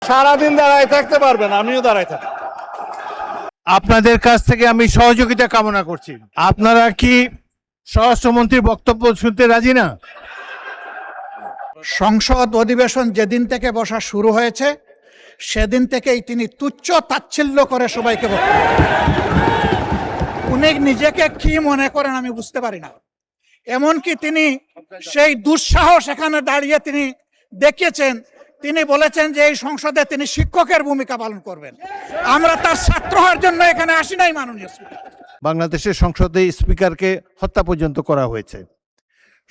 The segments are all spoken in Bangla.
সারাদিন দাঁড়ায় থাকতে পারবেন, আমিও দাঁড়ায় থাকি। আপনাদের কাছ থেকে আমি সহযোগিতা কামনা করছি। আপনারা কি স্বরাষ্ট্রমন্ত্রীর বক্তব্য শুনতে রাজি না? সংসদ অধিবেশন যেদিন থেকে বসা শুরু হয়েছে সেদিন থেকেই তিনি তুচ্ছ তাচ্ছিল্য করে সবাইকে বক্তব্য উনি নিজেকে কি মনে করেন আমি বুঝতে পারি না। এমনকি তিনি সেই দুঃসাহস এখানে দাঁড়িয়ে তিনি দেখিয়েছেন, তিনি বলেছেন যে এই সংসদে তিনি শিক্ষকের ভূমিকা পালন করবেন। আমরা তার ছাত্র হওয়ার জন্য এখানে আসি নাই মাননীয় স্পিকার। বাংলাদেশের সংসদে স্পিকারকে হত্যা পর্যন্ত করা হয়েছে।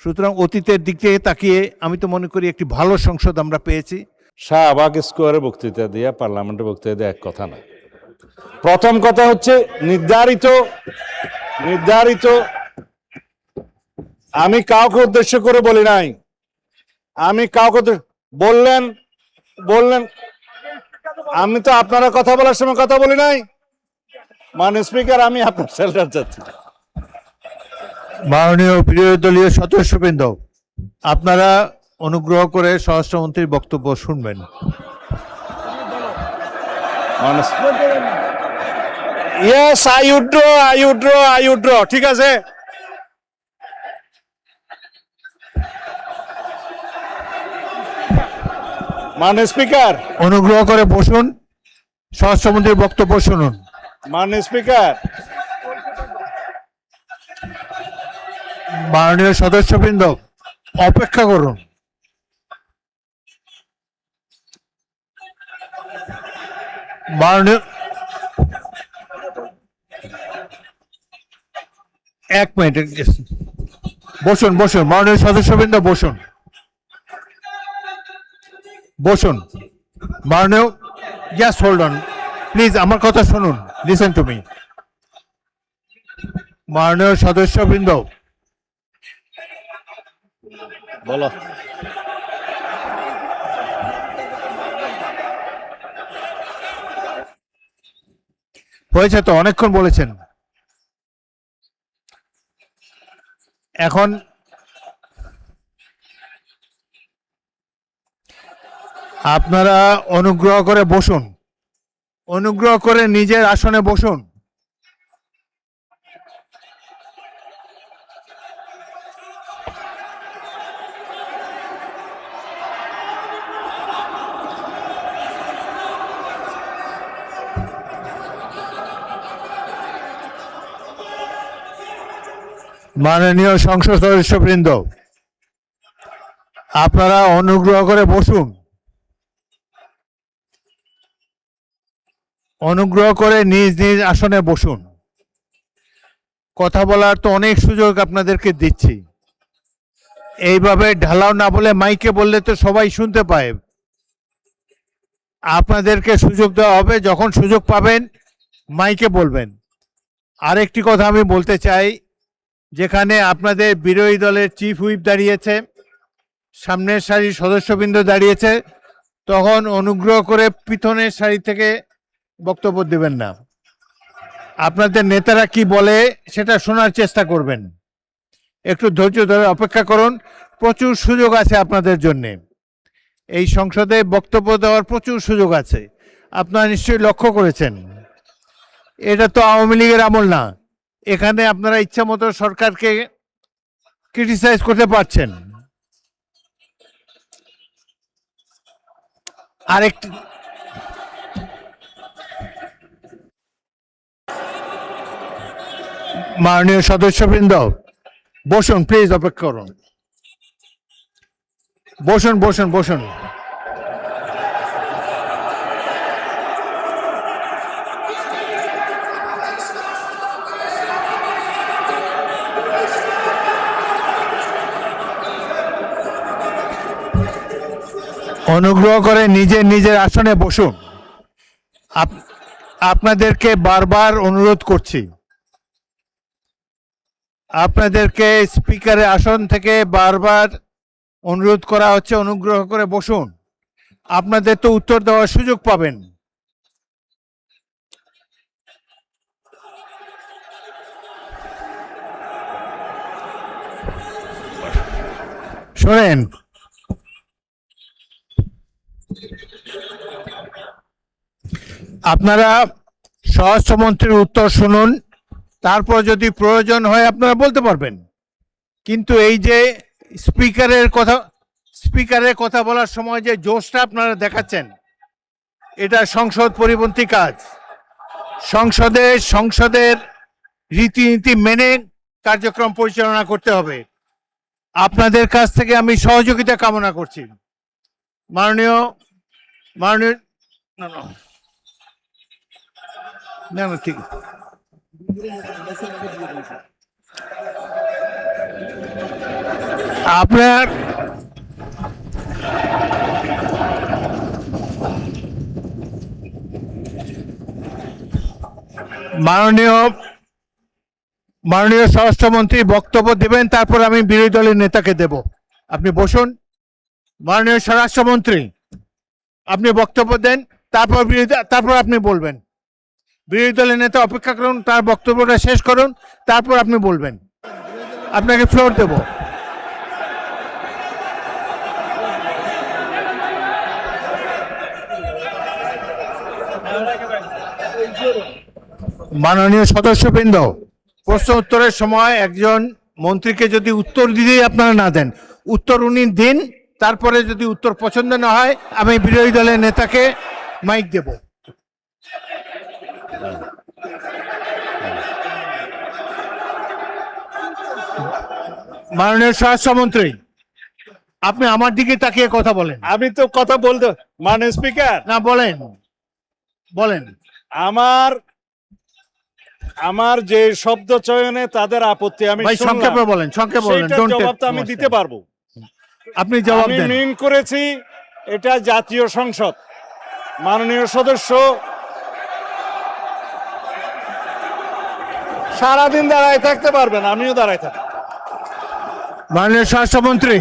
সুতরাং অতীতের দিক থেকে তাকিয়ে আমি তো মনে করি একটি ভালো সংসদ আমরা পেয়েছি। শাহবাগ স্কোয়ারে বক্তৃতা দিয়ে পার্লামেন্টে বক্তৃতা দিয়ে এক কথা না। প্রথম কথা হচ্ছে নির্ধারিত আমি কাউকে উদ্দেশ্য করে বলি নাই। আমি কাউকে বললেন আমি তো আপনারা কথা বলার সময় কথা বলি নাই। মাননীয় স্পিকার, আমি আপনার শেল্টার চাচ্ছি। মাননীয় বিরোধী দলীয় সদস্যবৃন্দ, আপনারা অনুগ্রহ করে স্বরাষ্ট্রমন্ত্রীর বক্তব্য শুনবেন। Yes, I withdraw. ঠিক আছে, মাননীয় স্পিকার, অনুগ্রহ করে বসুন, স্বরাষ্ট্রমন্ত্রীর বক্তব্য শুনুন। মাননীয় স্পিকার, মাননীয় সদস্যবৃন্দ, অপেক্ষা করুন। মাননীয় এক মিনিট বসুন। মাননীয় সদস্যবৃন্দ বসুন। মাননীয়, জাস্ট হোল্ড অন প্লিজ, আমার কথা শুনুন, লিসেন টু মি। মাননীয় সদস্যবৃন্দ, বলো। হয়েছে তো, অনেকক্ষণ বলেছেন। এখন আপনারা অনুগ্রহ করে বসুন, অনুগ্রহ করে নিজের আসনে বসুন। মাননীয় সংসদ সদস্যবৃন্দ, আপনারা অনুগ্রহ করে বসুন। অনুগ্রহ করে নিজ নিজ আসনে বসুন। কথা বলার তো অনেক সুযোগ আপনাদেরকে দিচ্ছি, এইভাবে ঢালাও না বলে মাইকে বললে তো সবাই শুনতে পায়। আপনাদেরকে সুযোগ দেওয়া হবে, যখন সুযোগ পাবেন মাইকে বলবেন। আরেকটি কথা আমি বলতে চাই, যেখানে আপনাদের বিরোধী দলের চিফ হুইপ দাঁড়িয়েছে, সামনের সারির সদস্যবৃন্দ দাঁড়িয়েছে, তখন অনুগ্রহ করে পিছনের সারি থেকে বক্তব্য দেবেন না। আপনাদের নেতারা কি বলে সেটা শোনার চেষ্টা করবেন। একটু ধৈর্য ধরে অপেক্ষা করুন, প্রচুর সুযোগ আছে আপনাদের জন্য। এই সংসদে বক্তব্য দেওয়ার প্রচুর সুযোগ আছে, আপনারা নিশ্চয়ই লক্ষ্য করেছেন। এটা তো আওয়ামী লীগের আমল না, এখানে আপনারা ইচ্ছা মতো সরকারকে ক্রিটিসাইজ করতে পারছেন। আরেকটি, মাননীয় সদস্যবৃন্দ বসুন, প্লিজ অপেক্ষা করুন। বসুন। অনুগ্রহ করে নিজের আসনে বসুন। আপনাদেরকে বারবার অনুরোধ করছি, আপনাদেরকে স্পিকারের আসন থেকে বারবার অনুরোধ করা হচ্ছে, অনুগ্রহ করে বসুন। আপনাদের তো উত্তর দেওয়ার সুযোগ পাবেন। শোনেন, আপনারা স্বরাষ্ট্রমন্ত্রীর উত্তর শুনুন, তারপর যদি প্রয়োজন হয় আপনারা বলতে পারবেন। কিন্তু এই যে স্পিকারের কথা বলার সময় যে জোশটা আপনারা দেখাচ্ছেন, এটা সংসদ পরিপন্থী কাজ। সংসদের রীতিনীতি মেনে কার্যক্রম পরিচালনা করতে হবে। আপনাদের কাছ থেকে আমি সহযোগিতা কামনা করছি। মাননীয় মাননীয় না না না না, ঠিক আপনার মাননীয় স্বরাষ্ট্রমন্ত্রী বক্তব্য দেবেন, তারপর আমি বিরোধী দলের নেতাকে দেব। আপনি বসুন। মাননীয় স্বরাষ্ট্রমন্ত্রী, আপনি বক্তব্য দেন, তারপর আপনি বলবেন। বিরোধী দলের নেতা অপেক্ষা করুন, তার বক্তব্যটা শেষ করুন, তারপর আপনি বলবেন। আপনাকে ফ্লোর দেব। মাননীয় সদস্যবৃন্দ, প্রশ্ন উত্তরের সময় একজন মন্ত্রীকে যদি উত্তর দিতেই আপনারা না দেন, উত্তর উনি দিন, তারপরে যদি উত্তর পছন্দ না হয় আমি বিরোধী দলের নেতাকে মাইক দেব। মাননীয় স্বরাষ্ট্রমন্ত্রী, আপনি আমার দিকে তাকিয়ে কথা বলেন। আমি তো কথা বলতে, মাননীয় স্পিকার, না, বলেন বলেন। আমার যে শব্দ চয়নে তাদের আপত্তি আমি ভাই, সংক্ষেপে বলেন, সংক্ষেপে বলেন। সেইটার Don't take জবাব তো আমি much দিতে time. পারবো। আপনি জবাব আমি দেন। মিন করেছি এটা জাতীয় সংসদ। মাননীয় সদস্য সারাদিন দাঁড়ায় থাকতে পারবেন, আমিও দাঁড়ায় থাকি। মাননীয় স্বরাষ্ট্রমন্ত্রী,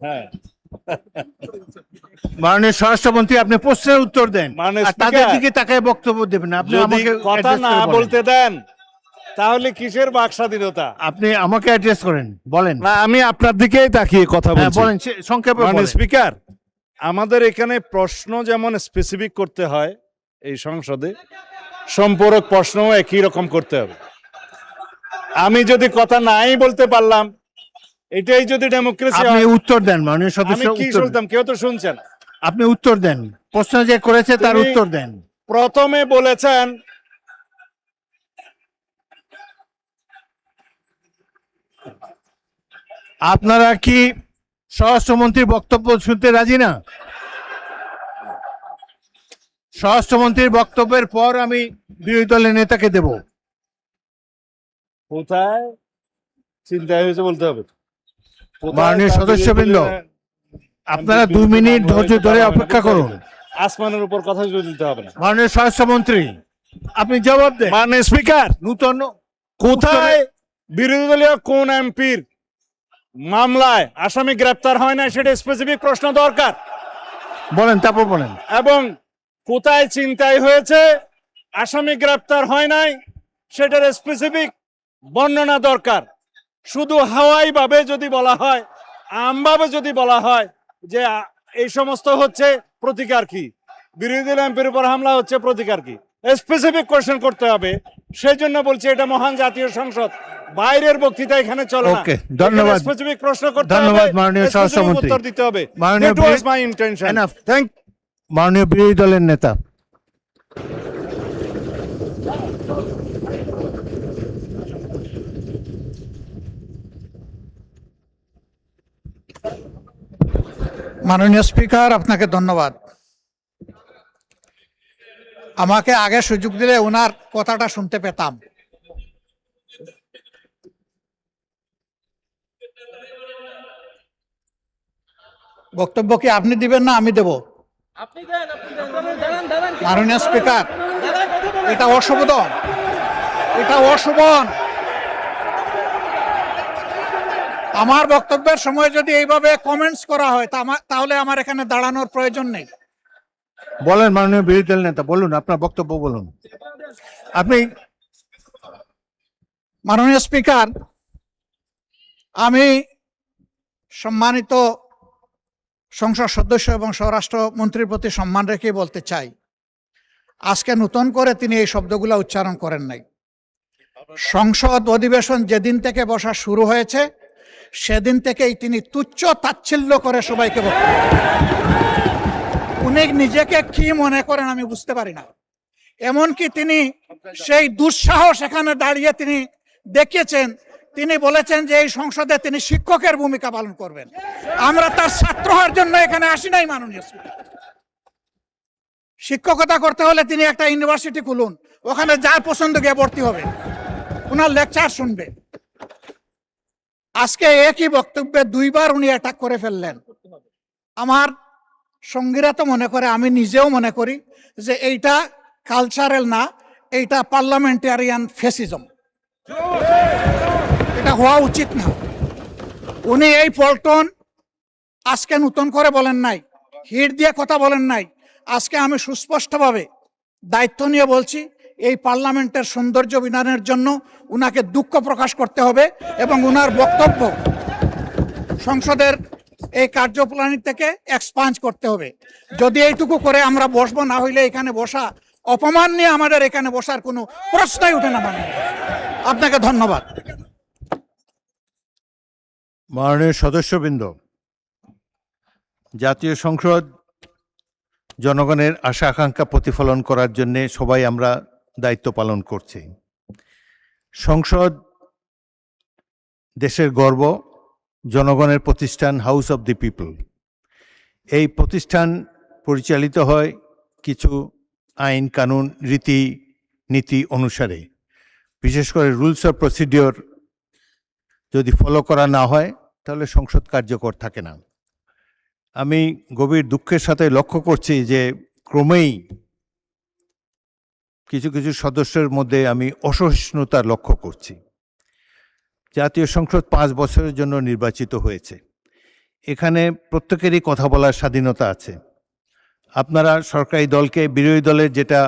হ্যাঁ, মাননীয় স্বরাষ্ট্রমন্ত্রী, আপনি প্রশ্নের উত্তর দেন, মাননীয় আর তাদের স্পিকার, দিকে তাকায় বক্তব্য দেবেন না। আপনি যদি আমাকে কথা address না করে বলেন। বলতে দেন তাহলে কিসের বাক স্বাধীনতা? আপনি আমাকে অ্যাড্রেস করেন, বলেন। না, আমি আপনার দিকেই তাকিয়ে কথা হ্যাঁ, বলছি। বলেন, সংক্ষেপে মাননীয় বলেন। স্পিকার, আমাদের এখানে প্রশ্ন যেমন স্পেসিফিক করতে হয়, এই সংসদে সম্পূরক প্রশ্নও একই রকম করতে হবে। আমি যদি কথা নাই বলতে পারলাম, এটাই যদি ডেমোক্রেসি আপনি হয়, উত্তর দেন, মাননীয় আমি সদস্য, কি উত্তর দেন। শুনতাম? কেউ তো শুনছেন। আপনি উত্তর দেন, প্রশ্ন যে করেছে তার তিনি উত্তর দেন। প্রথমে বলেছেন আপনারা কি স্বরাষ্ট্রমন্ত্রীর বক্তব্য শুনতে রাজি না? স্বরাষ্ট্রমন্ত্রীর বক্তব্যের পর আমি বিরোধী দলের নেতাকে দেব। কোথায় চিন্তা হয়েছে বলতে হবে। কোথায় মাননীয় তার সদস্যবৃন্দ, বিরুদ্ধে আপনারা বিরুদ্ধে 2 মিনিট মামলা ধৈর্য হয়েছে, ধরে তারা অপেক্ষা আমাকে করুন। আসমানের উপর কথা দিতে হবে না। মাননীয় স্বরাষ্ট্রমন্ত্রী, আপনি জবাব দেন। মাননীয় স্পিকার, নূতন কোথায় বিরোধী দলীয় কোন এমপির মামলায় আসামি গ্রেপ্তার হয় না সেটা স্পেসিফিক প্রশ্ন দরকার। বলেন, তারপর বলেন। এবং কোথায় ছিনতাই হয়েছে, আসামি গ্রেপ্তার হয় নাই, সেটার স্পেসিফিক বর্ণনা দরকার। শুধু হাওয়াই ভাবে যদি বলা হয়, আমভাবে যদি বলা হয় যে এই সমস্ত হচ্ছে, প্রতিকার কি? বিরোধী দল এমপির উপর হামলা হচ্ছে, প্রতিকার কি? স্পেসিফিক কোশ্চেন করতে হবে। সেই জন্য বলছি এটা মহান জাতীয় সংসদ, বাইরের বক্তৃতা এখানে চলে না। ওকে, ধন্যবাদ। স্পেসিফিক প্রশ্ন করতে হবে, ধন্যবাদ মাননীয় specific স্বরাষ্ট্রমন্ত্রী। উত্তর দিতে হবে। মাননীয় That was my intention. Enough. Thank মাননীয় বিরোধী দলের নেতা। মাননীয় স্পিকার, আপনাকে ধন্যবাদ। আমাকে আগে সুযোগ দিলে ওনার কথাটা শুনতে পেতাম। বক্তব্য কি আপনি দিবেন না আমি দেব? মাননীয় স্পিকার, এটা অশোভন, এটা অশোভন। আমার বক্তব্যের সময় যদি এইভাবে কমেন্টস করা হয় তাহলে আমার এখানে দাঁড়ানোর প্রয়োজন নেই। বলেন মাননীয় বিরোধী দল নেতা, বলুন, আপনার বক্তব্য বলুন। আপনি। মাননীয় স্পিকার, আমি সম্মানিত সংসদ সদস্য এবং স্বরাষ্ট্র মন্ত্রীর প্রতি সম্মান রেখে বলতে চাই, আজকে নতুন করে তিনি এই শব্দগুলো উচ্চারণ করেন নাই। সংসদ অধিবেশন যেদিন থেকে বসা শুরু হয়েছে সেদিন থেকেই তিনি তুচ্ছ তাচ্ছিল্য করে সবাইকে বক্তব্য। উনি নিজেকে কি মনে করেন আমি বুঝতে পারি না। এমনকি তিনি সেই দুঃসাহস এখানে দাঁড়িয়ে তিনি দেখিয়েছেন, তিনি বলেছেন যে এই সংসদে তিনি শিক্ষকের ভূমিকা পালন করবেন। আমরা তার ছাত্র হওয়ার জন্য এখানে আসি নাই। মাননীয় স্পিকার, শিক্ষকতা করতে হলে তিনি একটা ইউনিভার্সিটি খুলুন, ওখানে যার পছন্দ গিয়ে ভর্তি হবে, ওনার লেকচার শুনবে। আজকে একই বক্তব্যে দুইবার উনি অ্যাটাক করে ফেললেন। আমার সঙ্গীরা তো মনে করে, আমি নিজেও মনে করি যে এইটা কালচারাল না, এইটা পার্লামেন্টারিয়ান ফ্যাসিজম। এটা হওয়া উচিত না। উনি এই পল্টন আজকে নতুন করে বলেন নাই, হিট দিয়ে কথা বলেন নাই। আজকে আমি সুস্পষ্টভাবে দায়িত্ব নিয়ে বলছি, এই পার্লামেন্টের সৌন্দর্য বিধানের জন্য উনাকে দুঃখ প্রকাশ করতে হবে এবং উনার বক্তব্য সংসদের এই কার্যপ্রণালী থেকে এক্সপাঞ্জ করতে হবে। যদি এইটুকু করে আমরা বসবো, না হইলে এখানে বসা অপমান নিয়ে আমাদের এখানে বসার কোনো প্রশ্নই উঠে না। মানে আপনাকে ধন্যবাদ। মাননীয় সদস্যবৃন্দ, জাতীয় সংসদ জনগণের আশা আকাঙ্ক্ষা প্রতিফলন করার জন্য সবাই আমরা দায়িত্ব পালন করছি। সংসদ দেশের গর্ব, জনগণের প্রতিষ্ঠান, হাউস অব দি পিপল। এই প্রতিষ্ঠান পরিচালিত হয় কিছু আইন কানুন রীতি নীতি অনুসারে। বিশেষ করে রুলস অফ প্রসিডিওর যদি ফলো করা না হয় তাহলে সংসদ কার্যকর থাকে না। আমি গভীর দুঃখের সাথে লক্ষ্য করছি যে ক্রমেই কিছু কিছু সদস্যের মধ্যে আমি অসহিষ্ণুতা লক্ষ্য করছি। জাতীয় সংসদ 5 বছরের জন্য নির্বাচিত হয়েছে। এখানে প্রত্যেকেরই কথা বলার স্বাধীনতা আছে। আপনারা সরকারি দলকে, বিরোধী দলের যেটা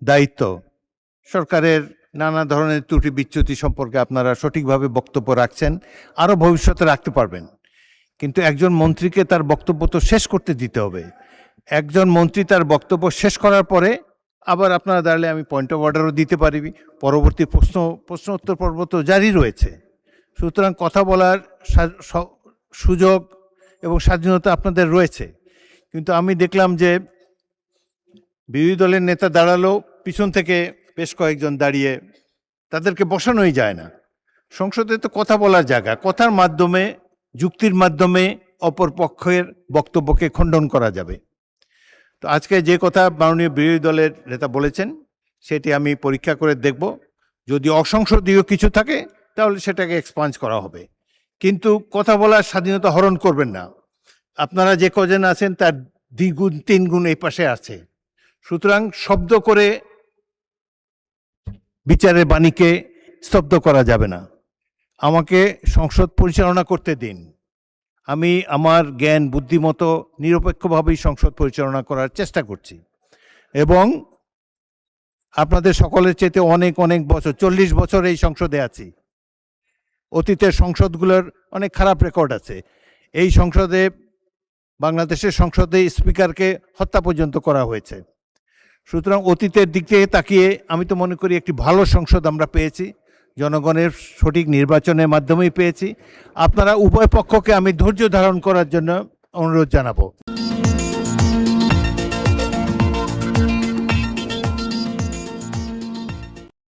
দায়িত্ব, সরকারের নানা ধরনের ত্রুটি বিচ্যুতি সম্পর্কে আপনারা সঠিকভাবে বক্তব্য রাখছেন, আরও ভবিষ্যতে রাখতে পারবেন। কিন্তু একজন মন্ত্রীকে তার বক্তব্য তো শেষ করতে দিতে হবে। একজন মন্ত্রী তার বক্তব্য শেষ করার পরে আবার আপনারা দাঁড়ালে আমি পয়েন্ট অফ অর্ডারও দিতে পারি, পরবর্তী প্রশ্ন উত্তর পর্ব তো জারি রয়েছে। সুতরাং কথা বলার সুযোগ এবং স্বাধীনতা আপনাদের রয়েছে। কিন্তু আমি দেখলাম যে বিরোধী দলের নেতা দাঁড়ালো, পিছন থেকে বেশ কয়েকজন দাঁড়িয়ে, তাদেরকে বসানোই যায় না। সংসদে তো কথা বলার জায়গা, কথার মাধ্যমে, যুক্তির মাধ্যমে অপর পক্ষের বক্তব্যকে খণ্ডন করা যাবে। তো আজকে যে কথা মাননীয় বিরোধী দলের নেতা বলেছেন সেটি আমি পরীক্ষা করে দেখব। যদি অসংসদীয় কিছু থাকে তাহলে সেটাকে এক্সপাঞ্জ করা হবে, কিন্তু কথা বলার স্বাধীনতা হরণ করবেন না। আপনারা যে কজন আছেন তার 2 গুণ 3 গুণ এই পাশে আছে। সুতরাং শব্দ করে বিচারের বাণীকে স্তব্ধ করা যাবে না। আমাকে সংসদ পরিচালনা করতে দিন। আমি আমার জ্ঞান বুদ্ধিমতো নিরপেক্ষভাবেই সংসদ পরিচালনা করার চেষ্টা করছি এবং আপনাদের সকলের চেয়ে অনেক অনেক বছর, 40 বছর এই সংসদে আছি। অতীতের সংসদগুলোর অনেক খারাপ রেকর্ড আছে। এই সংসদে, বাংলাদেশের সংসদে স্পিকারকে হত্যা পর্যন্ত করা হয়েছে। সুতরাং অতীতের দিক থেকে তাকিয়ে আমি তো মনে করি একটি ভালো সংসদ আমরা পেয়েছি, জনগণের সঠিক নির্বাচনের মাধ্যমেই পেয়েছি। আপনারা উভয় পক্ষকে আমি ধৈর্য ধারণ করার জন্য অনুরোধ জানাবো।